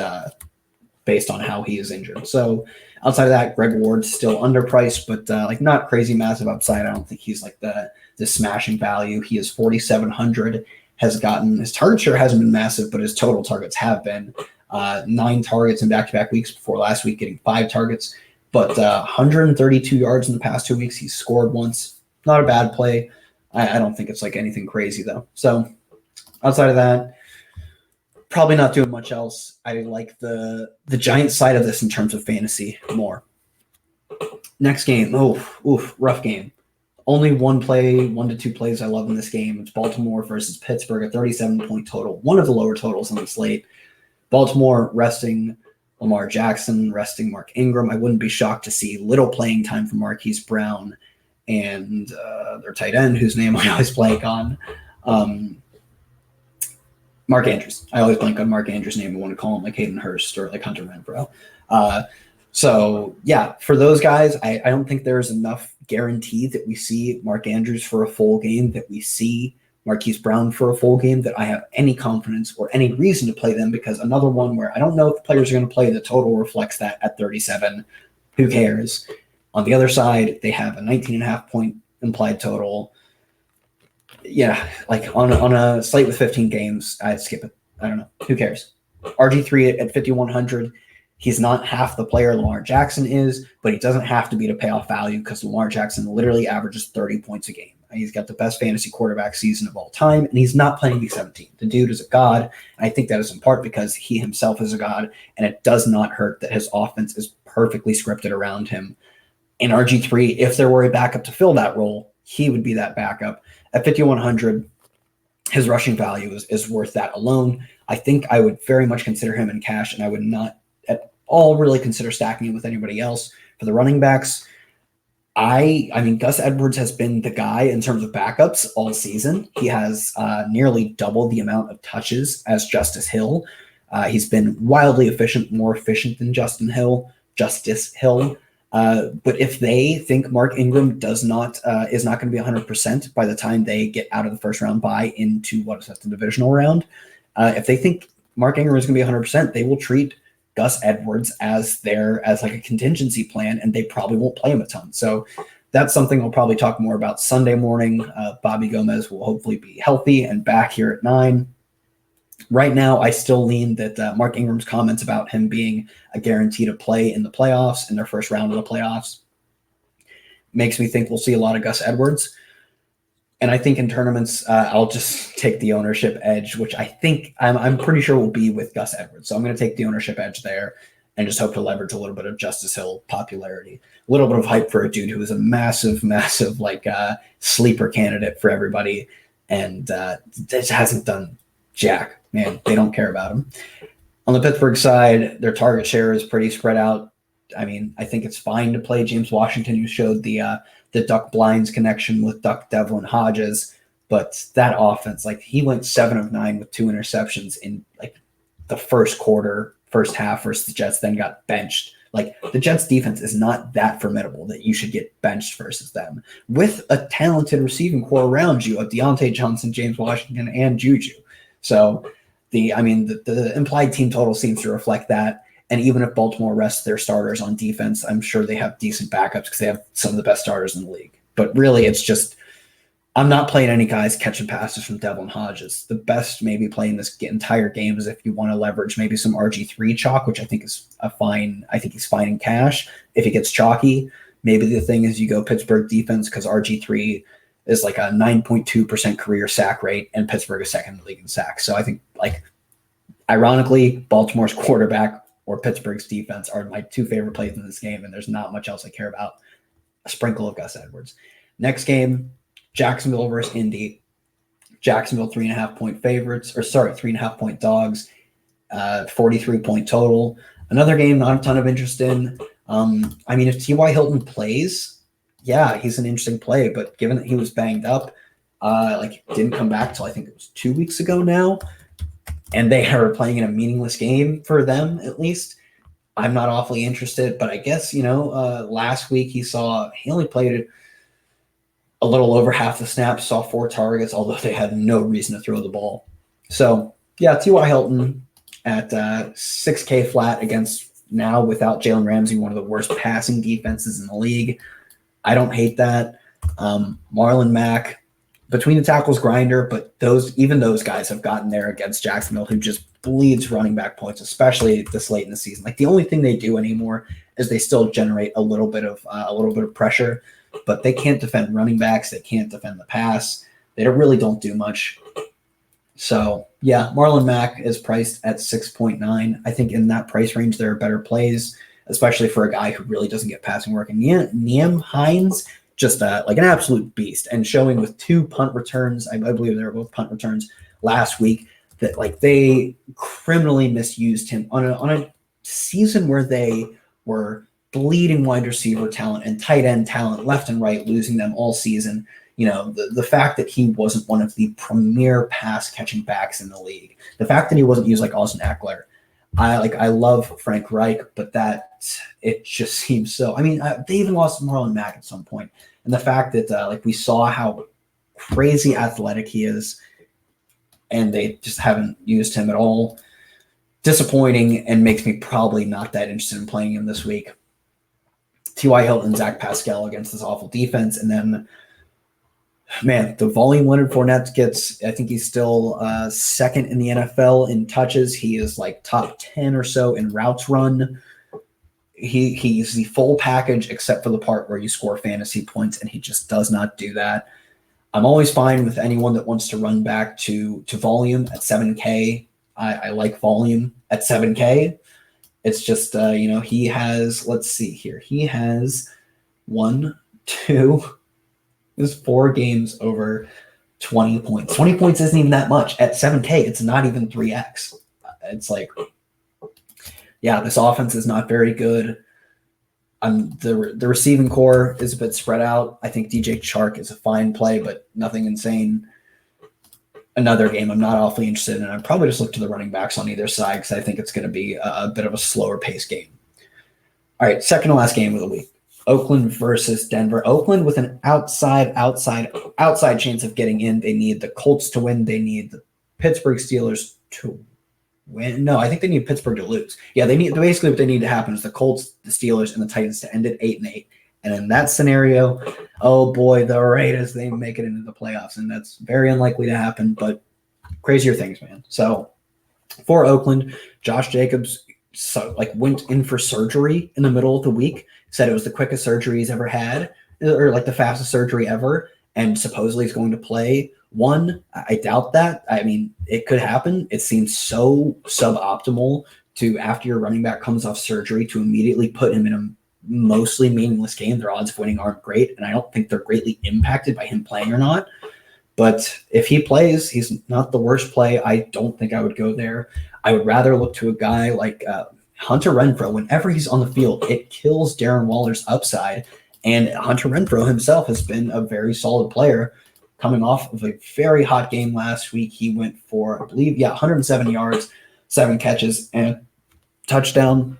[SPEAKER 1] based on how he is injured. So outside of that, Greg Ward's still underpriced, but not crazy massive upside. I don't think he's like the smashing value. He is 4,700. Has gotten his target share hasn't been massive, but his total targets have been 9 targets in back-to-back weeks before last week getting 5 targets, but 132 yards in the past 2 weeks. He's scored once. Not a bad play. I don't think it's like anything crazy though. So outside of that, probably not doing much else. I like the Giants side of this in terms of fantasy more. Next game. Rough game. Only 1 to 2 plays I love in this game. It's Baltimore versus Pittsburgh, a 37-point total, one of the lower totals on the slate. Baltimore resting Lamar Jackson, resting Mark Ingram. I wouldn't be shocked to see little playing time for Marquise Brown and their tight end, whose name I always blank on, Mark Andrews. I always blank on Mark Andrews' name. I want to call him like Hayden Hurst or like Hunter Renfrow. So, for those guys, I don't think there's enough guarantee that we see Mark Andrews for a full game, that we see Marquise Brown for a full game, that I have any confidence or any reason to play them, because another one where I don't know if the players are going to play, the total reflects that at 37. Who cares? On the other side, they have a 19.5-point implied total. Like on a slate with 15 games, I'd skip it. I don't know. Who cares? RG3 at 5,100. He's not half the player Lamar Jackson is, but he doesn't have to be to pay off value because Lamar Jackson literally averages 30 points a game. He's got the best fantasy quarterback season of all time, and he's not playing Week 17. The dude is a god, and I think that is in part because he himself is a god, and it does not hurt that his offense is perfectly scripted around him. And RG3, if there were a backup to fill that role, he would be that backup. At 5,100, his rushing value is worth that alone. I think I would very much consider him in cash, and I would not at all really consider stacking it with anybody else. For the running backs, I mean, Gus Edwards has been the guy in terms of backups all season. He has nearly doubled the amount of touches as Justice Hill. He's been wildly efficient, more efficient than Justice Hill. But if they think Mark Ingram is not going to be 100% by the time they get out of the first round bye into the divisional round, if they think Mark Ingram is going to be 100%, they will treat Gus Edwards as like a contingency plan, and they probably won't play him a ton. So that's something I'll probably talk more about Sunday morning. Bobby Gomes will hopefully be healthy and back here at 9. Right now, I still lean that Mark Ingram's comments about him being a guarantee to play in the playoffs, in their first round of the playoffs, makes me think we'll see a lot of Gus Edwards. And I think in tournaments, I'll just take the ownership edge, which I think I'm pretty sure will be with Gus Edwards. So I'm going to take the ownership edge there and just hope to leverage a little bit of Justice Hill popularity, a little bit of hype for a dude who is a massive sleeper candidate for everybody, and just hasn't done jack. Man, they don't care about him. On the Pittsburgh side, their target share is pretty spread out. I mean, I think it's fine to play James Washington, who showed the Duck Blinds connection with Duck Devlin Hodges, but that offense, like he went 7 of 9 with 2 interceptions in like the first quarter, first half versus the Jets, then got benched. Like the Jets defense is not that formidable that you should get benched versus them with a talented receiving core around you of Deontay Johnson, James Washington, and Juju. So the implied team total seems to reflect that. And even if Baltimore rests their starters on defense, I'm sure they have decent backups because they have some of the best starters in the league. But really, it's just I'm not playing any guys catching passes from Devlin Hodges. The best maybe playing this entire game is if you want to leverage maybe some RG3 chalk, which I think is fine. I think he's fine in cash. If he gets chalky, maybe the thing is you go Pittsburgh defense because RG3 is like a 9.2% career sack rate, and Pittsburgh is second in the league in sacks. So I think, like, ironically, Baltimore's quarterback or Pittsburgh's defense are my 2 favorite plays in this game, and there's not much else I care about. A sprinkle of Gus Edwards. Next game, Jacksonville versus Indy. Jacksonville 3.5-point favorites, 3.5-point dogs, 43-point total. Another game not a ton of interest in. I mean, if T.Y. Hilton plays, yeah, he's an interesting play, but given that he was banged up, didn't come back till I think it was 2 weeks ago now, and they are playing in a meaningless game for them at least, I'm not awfully interested. But I guess, last week he only played a little over half the snaps, saw 4 targets, although they had no reason to throw the ball. So, yeah, T.Y. Hilton at $6K flat against now without Jalen Ramsey, one of the worst passing defenses in the league. I don't hate that. Marlon Mack, between the tackles grinder, but even those guys have gotten there against Jacksonville, who just bleeds running back points, especially this late in the season. Like the only thing they do anymore is they still generate a little bit of pressure, but they can't defend running backs. They can't defend the pass. They really don't do much. So yeah, Marlon Mack is priced at 6.9. I think in that price range there are better plays, especially for a guy who really doesn't get passing work. And Nyheim Hines, just like an absolute beast, and showing with 2 punt returns. I believe they were both punt returns last week, that like they criminally misused him on a season where they were bleeding wide receiver talent and tight end talent left and right, losing them all season. The fact that he wasn't one of the premier pass catching backs in the league, the fact that he wasn't used like Austin Eckler. I love Frank Reich, but it just seems so. I mean, they even lost Marlon Mack at some point, and the fact that we saw how crazy athletic he is, and they just haven't used him at all. Disappointing, and makes me probably not that interested in playing him this week. T.Y. Hilton, Zach Pascal against this awful defense, and then, man, the volume Leonard Fournette gets, I think he's still second in the NFL in touches. He is like top 10 or so in routes run. He's the full package except for the part where you score fantasy points, and he just does not do that. I'm always fine with anyone that wants to run back to volume at 7K. I like volume at 7K. It's just, he has, let's see here. He has 4 games over 20 points. 20 points isn't even that much. At 7K, it's not even 3X. It's like, yeah, this offense is not very good. The receiving core is a bit spread out. I think DJ Chark is a fine play, but nothing insane. Another game I'm not awfully interested in. I'd probably just look to the running backs on either side because I think it's going to be a bit of a slower pace game. All right, second to last game of the week. Oakland versus Denver. Oakland with an outside chance of getting in. They need the Colts to win. They need the Pittsburgh Steelers to win. No, I think they need Pittsburgh to lose. Yeah, basically what they need to happen is the Colts, the Steelers, and the Titans to end at 8-8. And in that scenario, oh boy, the Raiders, they make it into the playoffs, and that's very unlikely to happen, but crazier things, man. So for Oakland, Josh Jacobs went in for surgery in the middle of the week, said it was the quickest surgery he's ever had, or like the fastest surgery ever, and supposedly he's going to play. I doubt that. I mean, it could happen. It seems so suboptimal to, after your running back comes off surgery, to immediately put him in a mostly meaningless game. Their odds of winning aren't great, and I don't think they're greatly impacted by him playing or not. But if he plays, he's not the worst play. I don't think I would go there. I would rather look to a guy like Hunter Renfroe. Whenever he's on the field, it kills Darren Waller's upside. And Hunter Renfroe himself has been a very solid player coming off of a very hot game last week. He went for, I believe, 107 yards, 7 catches, and a touchdown.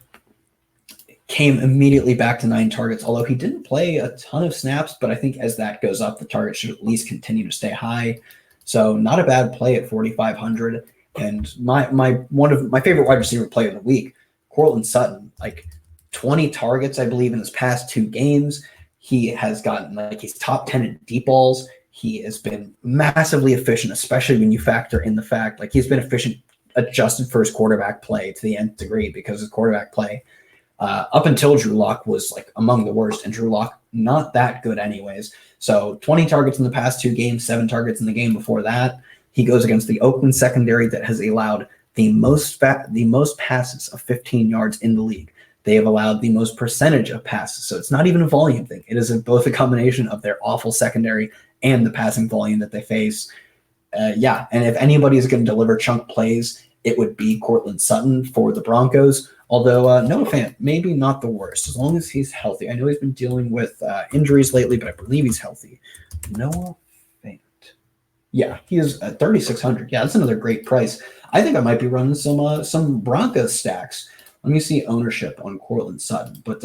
[SPEAKER 1] Came immediately back to 9 targets, although he didn't play a ton of snaps, but I think as that goes up, the target should at least continue to stay high. So not a bad play at 4,500. And one of my favorite wide receiver player of the week, Courtland Sutton, like 20 targets, I believe, in his past 2 games. He has gotten he's top 10 in deep balls. He has been massively efficient, especially when you factor in the fact he's been efficient adjusted for his quarterback play to the nth degree, because his quarterback play up until Drew Lock was among the worst, and Drew Lock not that good anyways. So 20 targets in the past 2 games, 7 targets in the game before that. He goes against the Oakland secondary that has allowed the most passes of 15 yards in the league. They have allowed the most percentage of passes. So it's not even a volume thing. It is both a combination of their awful secondary and the passing volume that they face. And if anybody is going to deliver chunk plays, it would be Courtland Sutton for the Broncos. Although Noah Fant, maybe not the worst, as long as he's healthy. I know he's been dealing with injuries lately, but I believe he's healthy. Noah Fant. Yeah, he is at 3,600. Yeah, that's another great price. I think I might be running some Broncos stacks. Let me see ownership on Courtland Sutton. But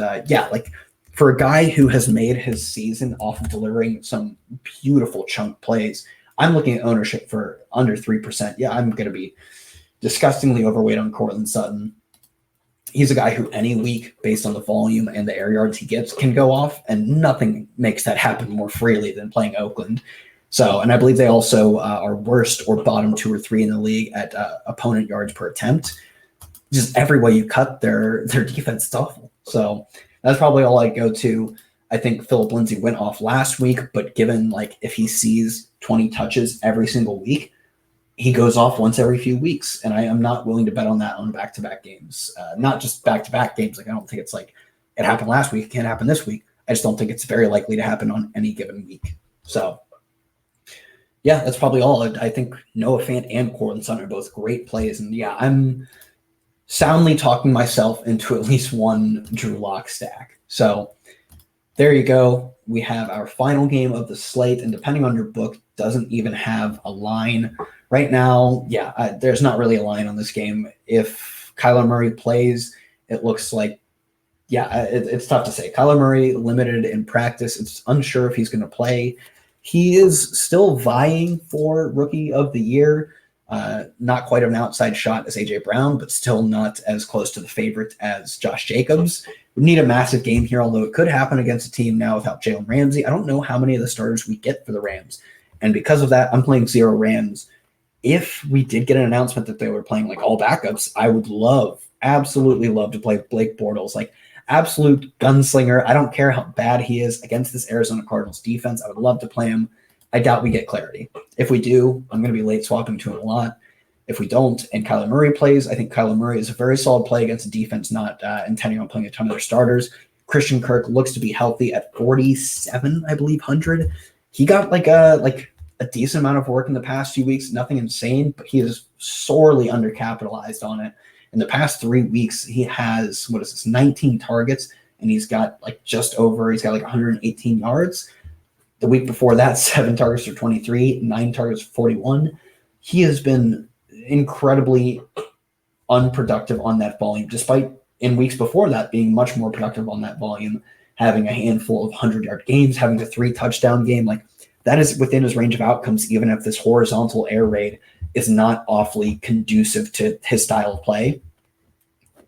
[SPEAKER 1] for a guy who has made his season off of delivering some beautiful chunk plays, I'm looking at ownership for under 3%. Yeah, I'm going to be disgustingly overweight on Courtland Sutton. He's a guy who any week, based on the volume and the air yards he gets, can go off, and nothing makes that happen more freely than playing Oakland. So, and I believe they also are worst or bottom 2 or 3 in the league at opponent yards per attempt. Just every way you cut, their defense is awful. So that's probably all I go to. I think Phillip Lindsay went off last week, but given if he sees 20 touches every single week, he goes off once every few weeks, and I am not willing to bet on that on back-to-back games. Not just back-to-back games. I don't think it's it happened last week, it can't happen this week. I just don't think it's very likely to happen on any given week. So, yeah, that's probably all. I think Noah Fant and Courtland Sutton are both great plays, and I'm soundly talking myself into at least one Drew Lock stack. So there you go. We have our final game of the slate, and depending on your book, doesn't even have a line. Right now, there's not really a line on this game. If Kyler Murray plays, it looks it's tough to say. Kyler Murray limited in practice. It's unsure if he's going to play. He is still vying for Rookie of the Year. Not quite an outside shot as A.J. Brown, but still not as close to the favorite as Josh Jacobs. We need a massive game here, although it could happen against a team now without Jalen Ramsey. I don't know how many of the starters we get for the Rams. And because of that, I'm playing 0 Rams. If we did get an announcement that they were playing all backups, I would absolutely love to play Blake Bortles. Absolute gunslinger. I don't care how bad he is against this Arizona Cardinals defense. I would love to play him. I doubt we get clarity. If we do, I'm going to be late swapping to him a lot. If we don't, and Kyler Murray plays, I think Kyler Murray is a very solid play against a defense not intending on playing a ton of their starters. Christian Kirk looks to be healthy at 47, I believe, 100. He got a decent amount of work in the past few weeks, nothing insane, but he is sorely undercapitalized on it. In the past 3 weeks, he has, 19 targets, and he's got he's got 118 yards. The week before that, 7 targets for 23, 9 targets for 41. He has been incredibly unproductive on that volume, despite in weeks before that being much more productive on that volume, having a handful of 100-yard games, having a 3-touchdown game. That is within his range of outcomes, even if this horizontal air raid is not awfully conducive to his style of play.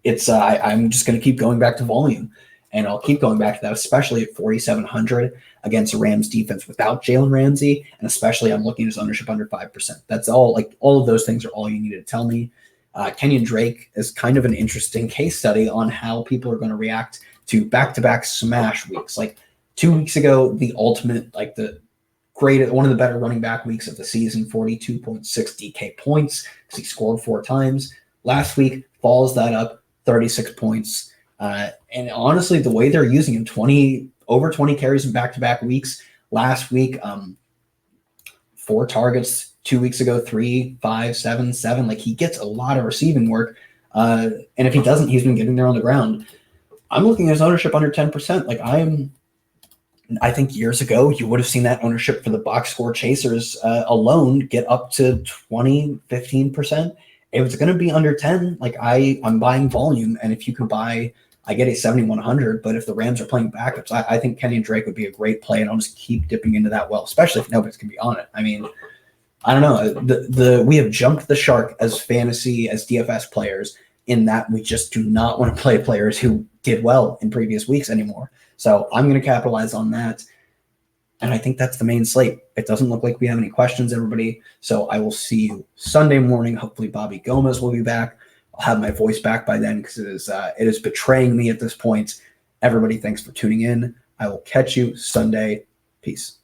[SPEAKER 1] It's I'm just going to keep going back to volume, and I'll keep going back to that, especially at 4,700 against a Rams defense without Jalen Ramsey, and especially I'm looking at his ownership under 5%. That's all. All of those things are all you need to tell me. Kenyon Drake is kind of an interesting case study on how people are going to react to back-to-back smash weeks. 2 weeks ago, the ultimate, the great, one of the better running back weeks of the season, 42.6 DK points because he scored 4 times. Last week, follows that up, 36 points. And honestly, the way they're using him, over 20 carries in back-to-back weeks. Last week, 4 targets 2 weeks ago, 3, 5, 7, 7. Like, he gets a lot of receiving work. And if he doesn't, he's been getting there on the ground. I'm looking at his ownership under 10%. Like, I think years ago, you would have seen that ownership for the box score chasers alone get up to 20, 15%. If it's going to be under 10, like, I'm buying volume. And if you can buy, I get a 7,100, but if the Rams are playing backups, I think Kenny and Drake would be a great play, and I'll just keep dipping into that well, especially if nobody's going to be on it. I mean, I don't know. We have jumped the shark as fantasy, as DFS players, in that we just do not want to play players who did well in previous weeks anymore. So I'm going to capitalize on that. And I think that's the main slate. It doesn't look like we have any questions, everybody. So I will see you Sunday morning. Hopefully Bobby Gomes will be back. I'll have my voice back by then because it is betraying me at this point. Everybody, thanks for tuning in. I will catch you Sunday. Peace.